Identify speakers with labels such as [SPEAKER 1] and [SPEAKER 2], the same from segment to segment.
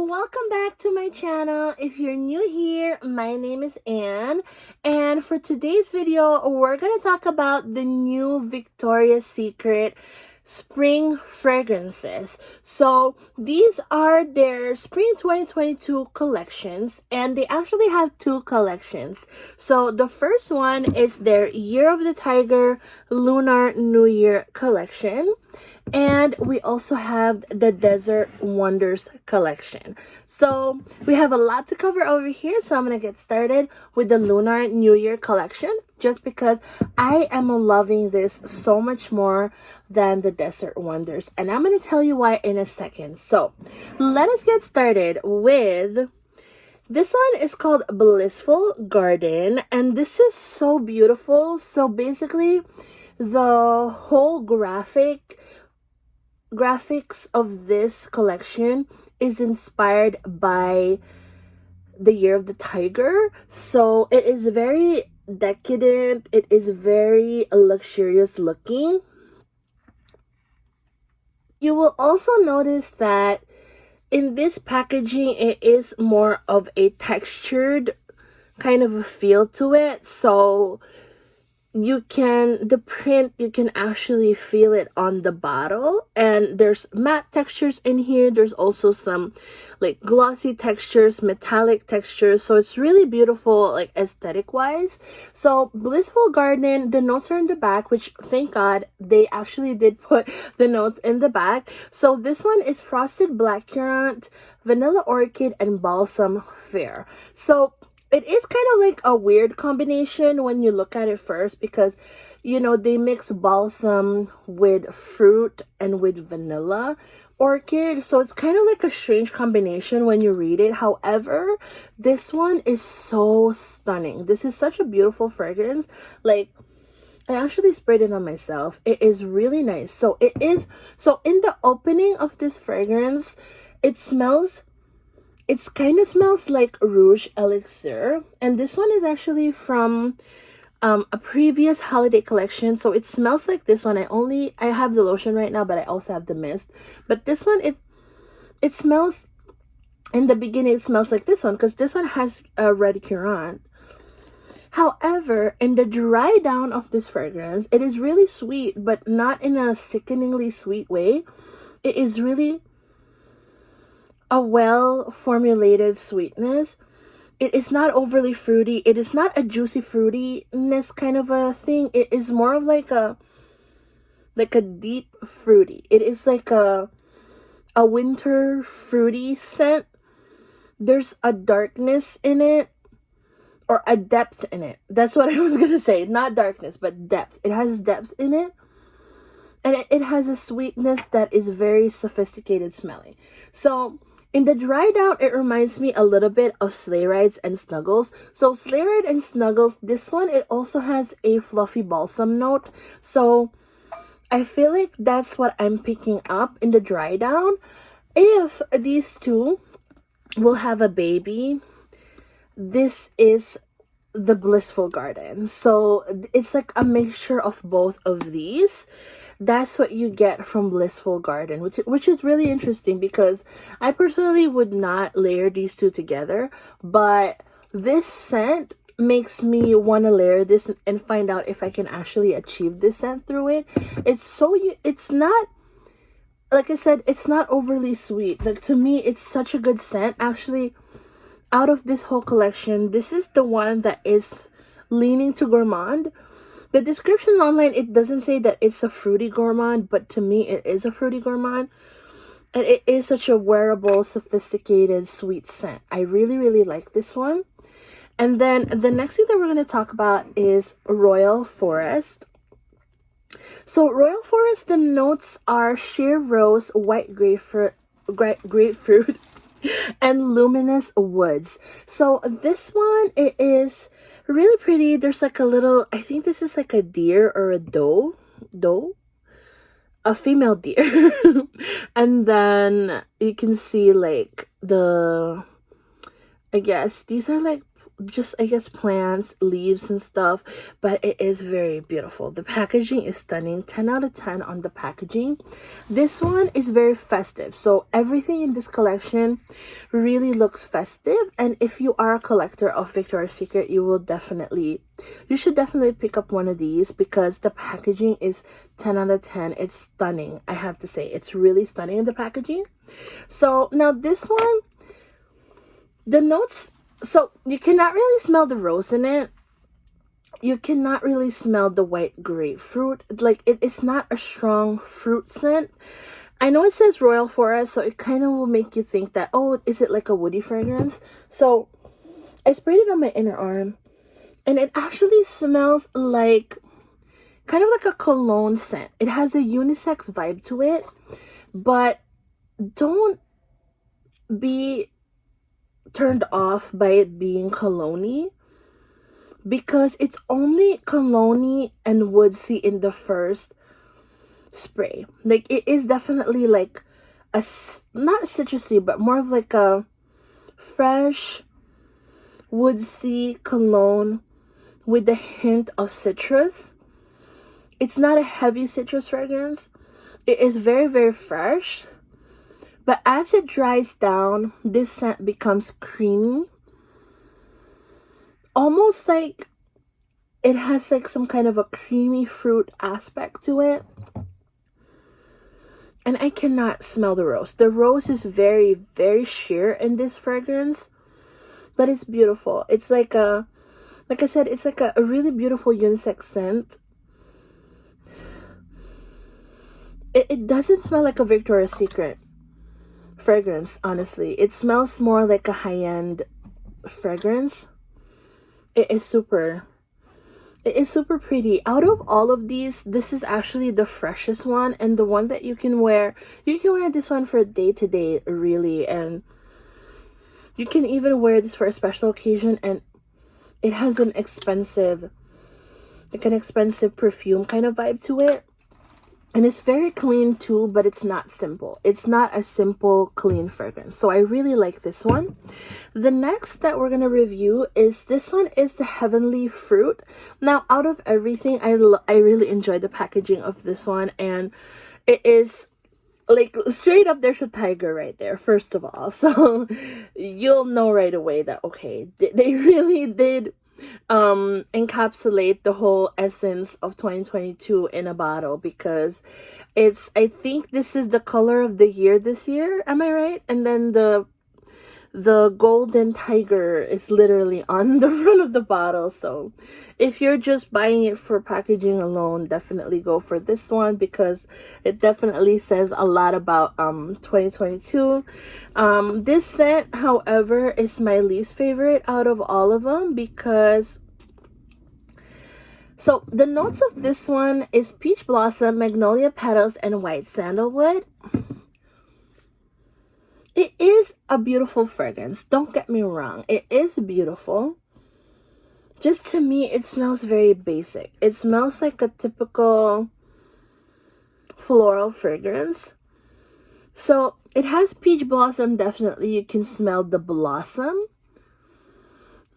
[SPEAKER 1] welcome back to my channel. If you're new here, my name is Anne, and for today's video, we're gonna talk about the new Victoria's Secret spring fragrances. So these are their spring 2022 collections, and they actually have two collections. So the first one is their Year of the Tiger Lunar New Year collection, and we also have the Desert Wonders collection. So we have a lot to cover over here, so I'm gonna get started with the Lunar New Year collection, just because I am loving this so much more than the Desert Wonders, and I'm gonna tell you why in a second. So let us get started with this one. Is called Blissful Garden, and this is so beautiful. So basically the whole graphics of this collection is inspired by the Year of the Tiger. So it is very decadent, it is very luxurious looking. You will also notice that in this packaging, it is more of a textured kind of a feel to it. So you can actually feel it on the bottle, and there's matte textures in here. There's also some like glossy textures, metallic textures, so it's really beautiful, like aesthetic wise. So Blissful Garden, the notes are in the back, which thank God they actually did put the notes in the back. So this one is frosted blackcurrant, vanilla orchid, and balsam fir. So it is kind of like a weird combination when you look at it first, because you know they mix balsam with fruit and with vanilla orchid, so it's kind of like a strange combination when you read it. However, this one is so stunning. This is such a beautiful fragrance. Like, I actually sprayed it on myself. It is really nice. So in the opening of this fragrance, it kind of smells like Rouge Elixir, and this one is actually from a previous holiday collection. So it smells like this one. I have the lotion right now, but I also have the mist. But this one, it smells, in the beginning it smells like this one, because this one has a red currant. However, in the dry down of this fragrance, it is really sweet, but not in a sickeningly sweet way. It is really a well formulated sweetness. It is not overly fruity. It is not a juicy fruitiness kind of a thing. It is more of like a deep fruity. It is like a winter fruity scent. There's a darkness in it, or a depth in it. That's what I was gonna say. Not darkness, but depth. It has depth in it, and it has a sweetness that is very sophisticated smelling. So in the dry down, it reminds me a little bit of Sleigh Rides and Snuggles. So Sleigh Ride and Snuggles, this one, it also has a fluffy balsam note. So I feel like that's what I'm picking up in the dry down. If these two will have a baby, this is the Blissful Garden. So it's like a mixture of both of these. That's what you get from Blissful Garden, which is really interesting, because I personally would not layer these two together, but this scent makes me want to layer this and find out if I can actually achieve this scent through it. It's not, like I said, it's not overly sweet. Like, to me, it's such a good scent. Actually, out of this whole collection, this is the one that is leaning to gourmand. The description online, it doesn't say that it's a fruity gourmand, but to me, it is a fruity gourmand. And it is such a wearable, sophisticated, sweet scent. I really, really like this one. And then the next thing that we're going to talk about is Royal Forest. So Royal Forest, the notes are sheer rose, white grapefruit, and luminous woods. So this one, it is really pretty. There's like a little, I think this is like a deer or a doe, a female deer. And then you can see like I guess these are like just, I guess, plants, leaves and stuff, but it is very beautiful. The packaging is stunning. 10 out of 10 on the packaging. This one is very festive, so everything in this collection really looks festive. And if you are a collector of Victoria's Secret, you should definitely pick up one of these, because the packaging is 10 out of 10. It's stunning. I have to say, it's really stunning in the packaging. So now this one, the notes, so you cannot really smell the rose in it. You cannot really smell the white grapefruit. Like, it is not a strong fruit scent. I know it says Royal Forest, so it kind of will make you think that, oh, is it like a woody fragrance? So I sprayed it on my inner arm, and it actually smells like, kind of like a cologne scent. It has a unisex vibe to it, but don't be turned off by it being cologne-y, because it's only cologne-y and woodsy in the first spray. Like, it is definitely like a, not citrusy, but more of like a fresh woodsy cologne with a hint of citrus. It's not a heavy citrus fragrance. It is very, very fresh. But as it dries down, this scent becomes creamy. Almost like it has like some kind of a creamy fruit aspect to it. And I cannot smell the rose. The rose is very, very sheer in this fragrance. But it's beautiful. It's like a, like I said, it's like a really beautiful unisex scent. It doesn't smell like a Victoria's Secret fragrance, honestly. It smells more like a high-end fragrance. It is super pretty. Out of all of these, this is actually the freshest one, and the one that you can wear this one for day to day, really. And you can even wear this for a special occasion, and it has an expensive perfume kind of vibe to it. And it's very clean too, but it's not simple. It's not a simple, clean fragrance. So I really like this one. The next that we're going to review is, this one is the Heavenly Fruit. Now, out of everything, I really enjoyed the packaging of this one. And it is, like, straight up, there's a tiger right there, first of all. So you'll know right away that, okay, they really did encapsulate the whole essence of 2022 in a bottle, because I think this is the color of the year this year, am I right? And then the golden tiger is literally on the front of the bottle. So if you're just buying it for packaging alone, definitely go for this one, because it definitely says a lot about 2022. This scent, however, is my least favorite out of all of them, because so the notes of this one is peach blossom, magnolia petals, and white sandalwood. It is a beautiful fragrance. Don't get me wrong. It is beautiful. Just to me, it smells very basic. It smells like a typical floral fragrance. So it has peach blossom, definitely. You can smell the blossom.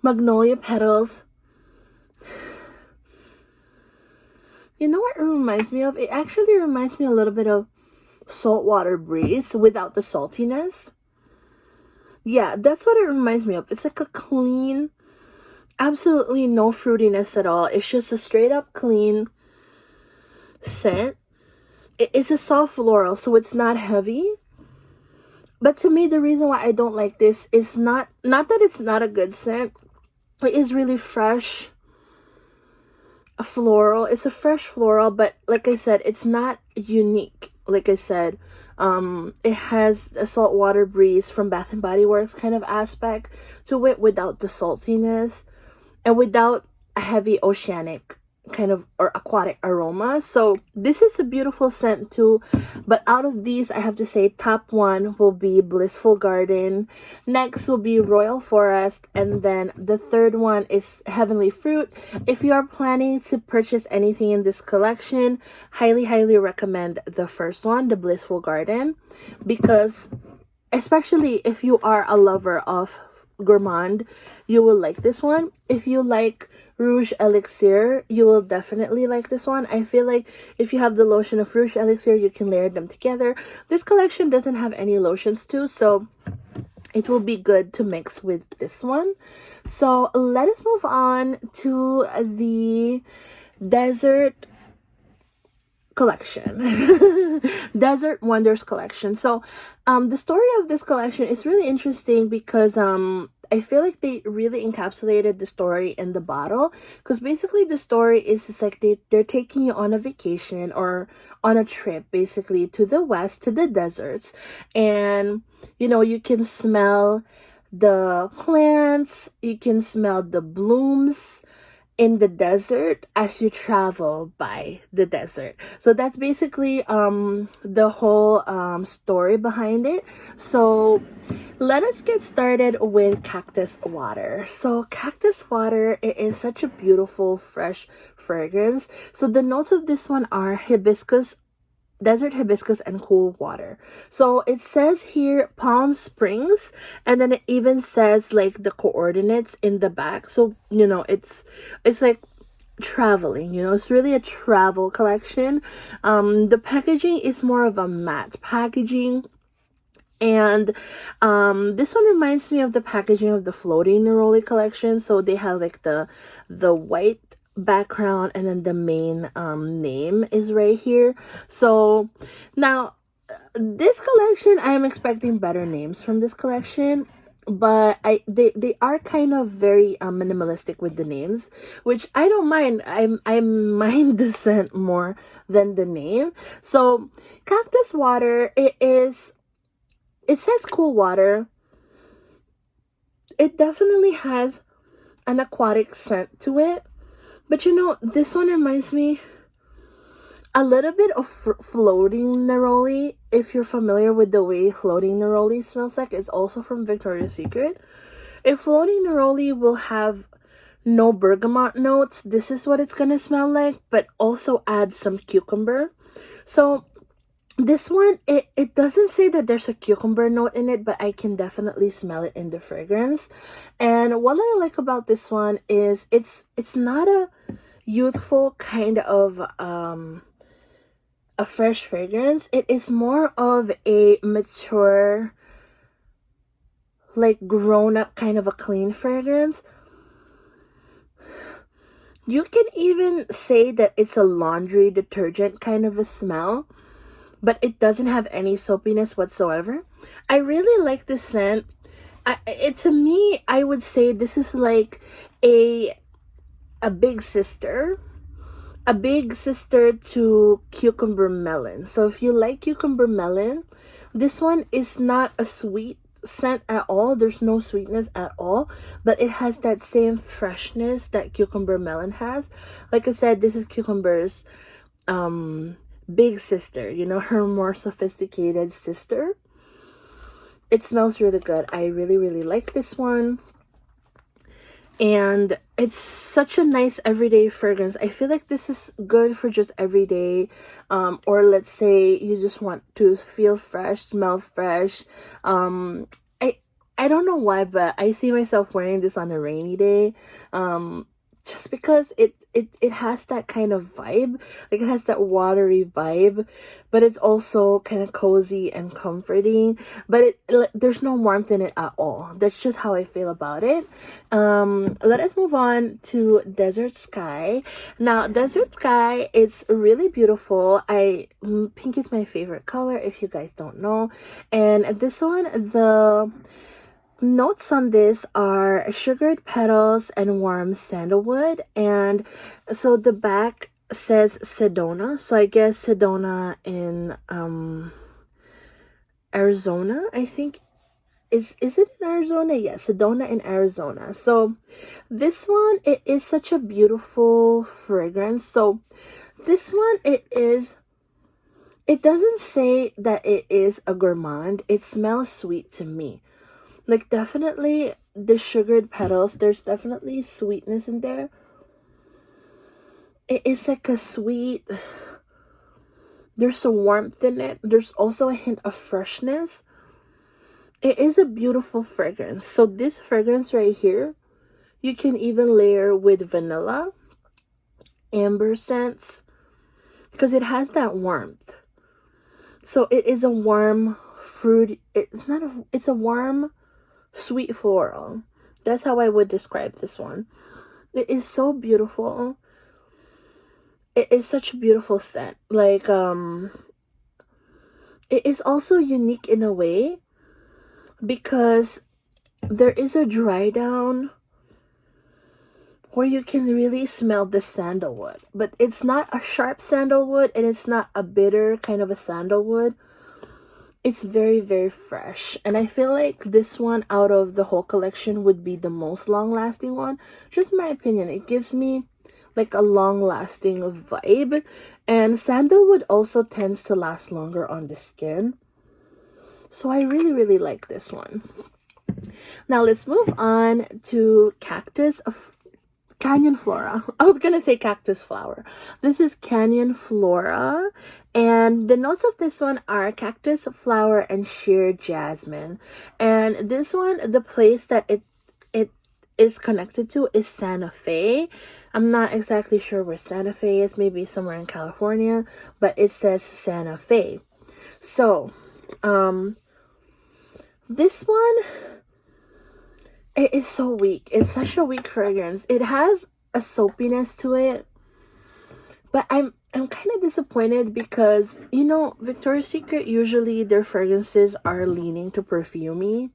[SPEAKER 1] Magnolia petals. You know what it reminds me of? It actually reminds me a little bit of saltwater breeze without the saltiness. Yeah, that's what it reminds me of. It's like a clean, absolutely no fruitiness at all. It's just a straight up clean scent. It is a soft floral, so it's not heavy. But to me, the reason why I don't like this is not that it's not a good scent. It is really fresh. A floral. It's a fresh floral, but like I said, it's not unique. Like I said, it has a saltwater breeze from Bath and Body Works kind of aspect to it, without the saltiness and without a heavy oceanic kind of or aquatic aroma. So this is a beautiful scent too, but out of these, I have to say top one will be Blissful Garden, next will be Royal Forest, and then the third one is Heavenly Fruit. If you are planning to purchase anything in this collection, highly recommend the first one, the Blissful Garden, because especially if you are a lover of gourmand, you will like this one. If you like Rouge Elixir, you will definitely like this one. I feel like if you have the lotion of Rouge Elixir, you can layer them together. This collection doesn't have any lotions too, so it will be good to mix with this one. So let us move on to the Desert collection. Desert Wonders collection. So the story of this collection is really interesting because I feel like they really encapsulated the story in the bottle, because basically the story is just like they're taking you on a vacation or on a trip, basically to the west, to the deserts, and you know, you can smell the plants, you can smell the blooms in the desert as you travel by the desert. So that's basically the whole story behind it. So let us get started with Cactus Water. So Cactus Water, it is such a beautiful fresh fragrance. So the notes of this one are hibiscus, desert hibiscus, and cool water. So it says here Palm Springs, and then it even says like the coordinates in the back. So you know, it's like traveling, you know, it's really a travel collection. The packaging is more of a matte packaging, and this one reminds me of the packaging of the Floating Neroli collection. So they have like the white background, and then the main name is right here. So now this collection, I am expecting better names from this collection, but they are kind of very minimalistic with the names, which I don't mind. I mind the scent more than the name. So Cactus Water, it says cool water. It definitely has an aquatic scent to it. But you know, this one reminds me a little bit of Floating Neroli. If you're familiar with the way Floating Neroli smells like, it's also from Victoria's Secret. If Floating Neroli will have no bergamot notes, this is what it's gonna smell like, but also add some cucumber. So this one, it doesn't say that there's a cucumber note in it, but I can definitely smell it in the fragrance. And what I like about this one is it's not a youthful kind of a fresh fragrance. It is more of a mature, like grown up kind of a clean fragrance. You can even say that it's a laundry detergent kind of a smell, but it doesn't have any soapiness whatsoever. I really like this scent. To me, I would say this is like a big sister. A big sister to Cucumber Melon. So if you like Cucumber Melon, this one is not a sweet scent at all. There's no sweetness at all, but it has that same freshness that Cucumber Melon has. Like I said, this is Cucumber's big sister, you know, her more sophisticated sister. It smells really good. I really, really like this one. And it's such a nice everyday fragrance. I feel like this is good for just everyday, or let's say you just want to feel fresh, smell fresh. I don't know why, but I see myself wearing this on a rainy day. Just because it has that kind of vibe, like it has that watery vibe, but it's also kind of cozy and comforting, but there's no warmth in it at all. That's just how I feel about it. Let us move on to Desert Sky. Now Desert Sky, it's really beautiful. Pink is my favorite color, if you guys don't know. And this one, the notes on this are sugared petals and warm sandalwood. And so the back says Sedona. So I guess Sedona in Arizona, I think. Is it in Arizona? Yes, Sedona in Arizona. So this one, it is such a beautiful fragrance. So this one, it doesn't say that it is a gourmand. It smells sweet to me. Like, definitely the sugared petals, there's definitely sweetness in there. It is like a sweet, there's a warmth in it. There's also a hint of freshness. It is a beautiful fragrance. So this fragrance right here, you can even layer with vanilla, amber scents, because it has that warmth. So it is a warm fruit. It's a warm, sweet floral. That's how I would describe this one. It is so beautiful. It is such a beautiful scent. Like, it is also unique in a way because there is a dry down where you can really smell the sandalwood, but it's not a sharp sandalwood and it's not a bitter kind of a sandalwood. It's very, very fresh, and I feel like this one out of the whole collection would be the most long-lasting one. Just my opinion. It gives me like a long-lasting vibe, and sandalwood also tends to last longer on the skin, so I really, really like this one. Now let's move on to Canyon Flora. I was gonna say cactus flower. This is Canyon Flora, and the notes of this one are cactus flower and sheer jasmine. And this one, the place that it is connected to is Santa Fe. I'm not exactly sure where Santa Fe is. Maybe somewhere in California, but it says Santa Fe. So, this one, it is so weak. It's such a weak fragrance. It has a soapiness to it. But I'm kind of disappointed because, you know, Victoria's Secret, usually their fragrances are leaning to perfumey.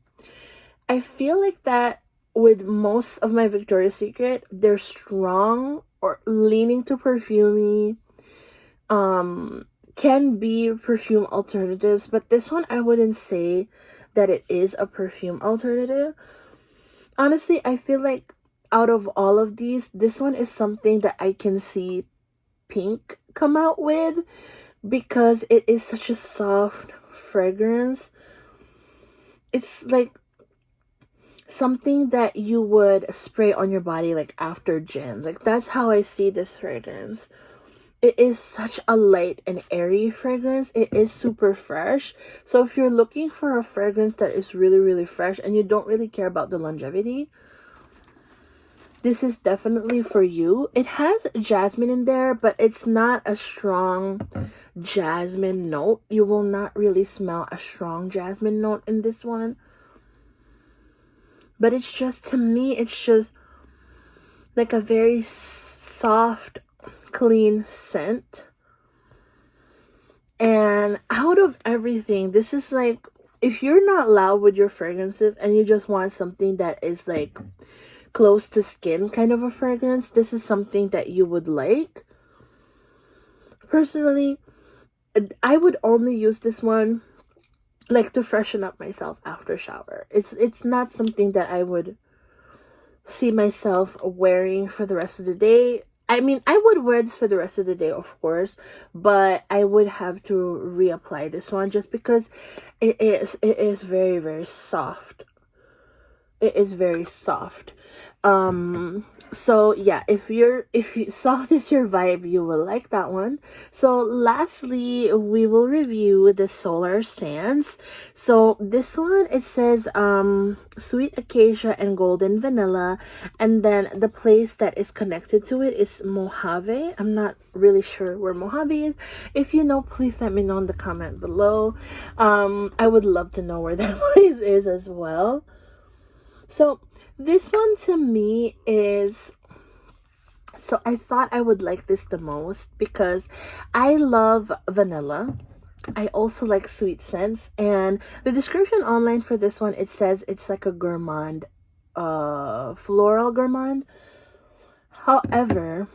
[SPEAKER 1] I feel like that with most of my Victoria's Secret, they're strong or leaning to perfumey. Can be perfume alternatives, but this one I wouldn't say that it is a perfume alternative. Honestly, I feel like out of all of these, this one is something that I can see Pink come out with because it is such a soft fragrance. It's like something that you would spray on your body like after gym. Like, that's how I see this fragrance. It is such a light and airy fragrance. It is super fresh. So if you're looking for a fragrance that is really, really fresh and you don't really care about the longevity, this is definitely for you. It has jasmine in there, but it's not a strong jasmine note. You will not really smell a strong jasmine note in this one. But it's just, to me, it's just like a very soft, clean scent. And out of everything, this is like, if you're not loud with your fragrances and you just want something that is like close to skin kind of a fragrance, this is something that you would like. Personally, I would only use this one like to freshen up myself after shower. It's not something that I would see myself wearing for the rest of the day. I mean, I would wear this for the rest of the day, of course, but I would have to reapply this one just because it is very, very soft. It is very soft. So yeah, if soft is your vibe, you will like that one. So lastly, we will review the Solar Sands. So this one, it says sweet acacia and golden vanilla, and then the place that is connected to it is Mojave. I'm not really sure where Mojave is. If you know, please let me know in the comment below. I would love to know where that place is as well. So this one to me is, so I thought I would like this the most because I love vanilla. I also like sweet scents, and the description online for this one, it says it's like a gourmand, floral gourmand. However,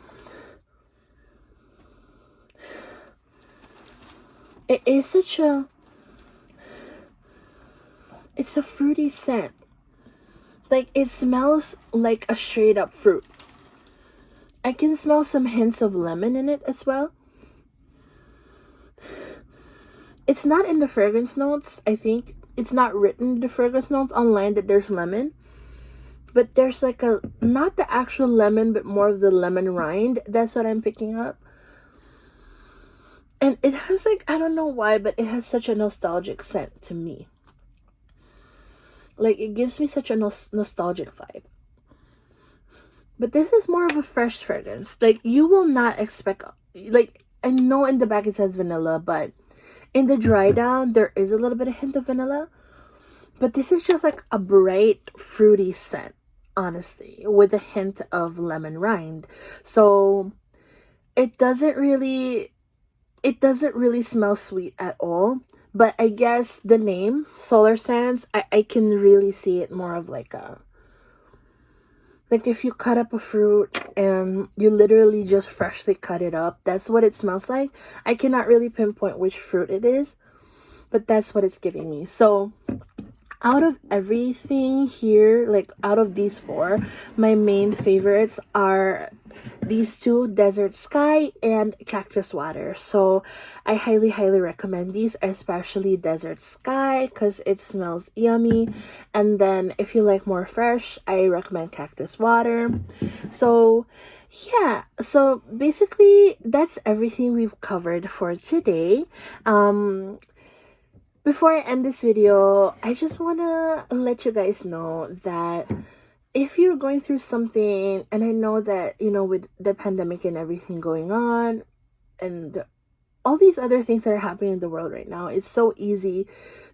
[SPEAKER 1] it is it's a fruity scent. Like, it smells like a straight up fruit. I can smell some hints of lemon in it as well. It's not in the fragrance notes. I think it's not written in the fragrance notes online that there's lemon. But there's like not the actual lemon, but more of the lemon rind. That's what I'm picking up. And it has like, I don't know why, but it has such a nostalgic scent to me. Like, it gives me such a nostalgic vibe. But this is more of a fresh fragrance. Like, you will not expect, like, I know in the back it says vanilla, but in the dry down, there is a little bit of hint of vanilla. But this is just like a bright, fruity scent, honestly, with a hint of lemon rind. So it doesn't really smell sweet at all. But I guess the name, Solar Sands, I can really see it more of like a, like if you cut up a fruit and you literally just freshly cut it up, that's what it smells like. I cannot really pinpoint which fruit it is, but that's what it's giving me. So out of everything here, like out of these four, my main favorites are these two, Desert Sky and Cactus Water. So I highly recommend these, especially Desert Sky, because it smells yummy. And then if you like more fresh, I recommend Cactus Water. So yeah, so basically that's everything we've covered for today. Before I end this video, I just want to let you guys know that if you're going through something, and I know that, you know, with the pandemic and everything going on, and all these other things that are happening in the world right now, it's so easy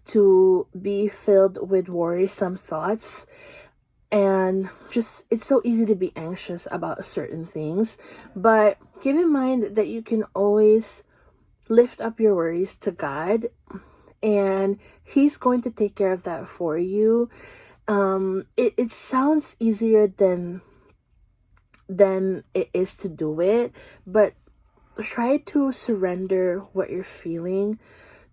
[SPEAKER 1] to be filled with worrisome thoughts, and just, it's so easy to be anxious about certain things. But keep in mind that you can always lift up your worries to God, and He's going to take care of that for you. It sounds easier than it is to do it, but try to surrender what you're feeling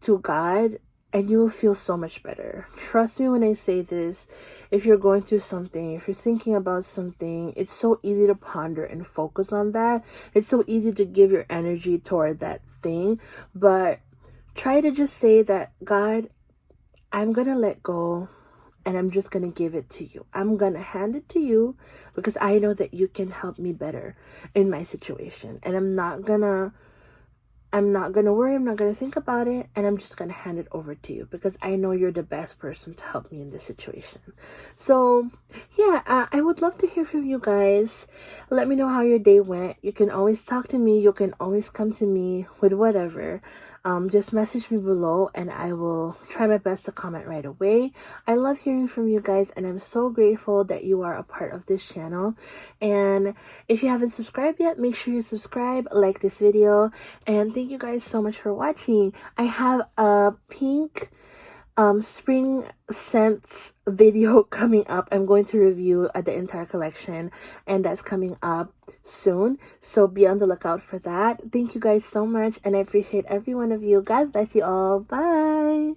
[SPEAKER 1] to God, and you will feel so much better. Trust me when I say this. If you're going through something, if you're thinking about something, it's so easy to ponder and focus on that. It's so easy to give your energy toward that thing, but try to just say that, God, I'm gonna let go, and I'm just gonna give it to you. I'm gonna hand it to you, because I know that you can help me better in my situation. And I'm not gonna worry, I'm not gonna think about it, and I'm just gonna hand it over to you, because I know you're the best person to help me in this situation. So yeah, I would love to hear from you guys. Let me know how your day went. You can always talk to me. You can always come to me with whatever. Just message me below, and I will try my best to comment right away. I love hearing from you guys, and I'm so grateful that you are a part of this channel. And if you haven't subscribed yet, make sure you subscribe, like this video, and thank you guys so much for watching. I have a pink spring scents video coming up. I'm going to review the entire collection, and that's coming up soon, so be on the lookout for that. Thank you guys so much, and I appreciate every one of you. God bless you all. Bye.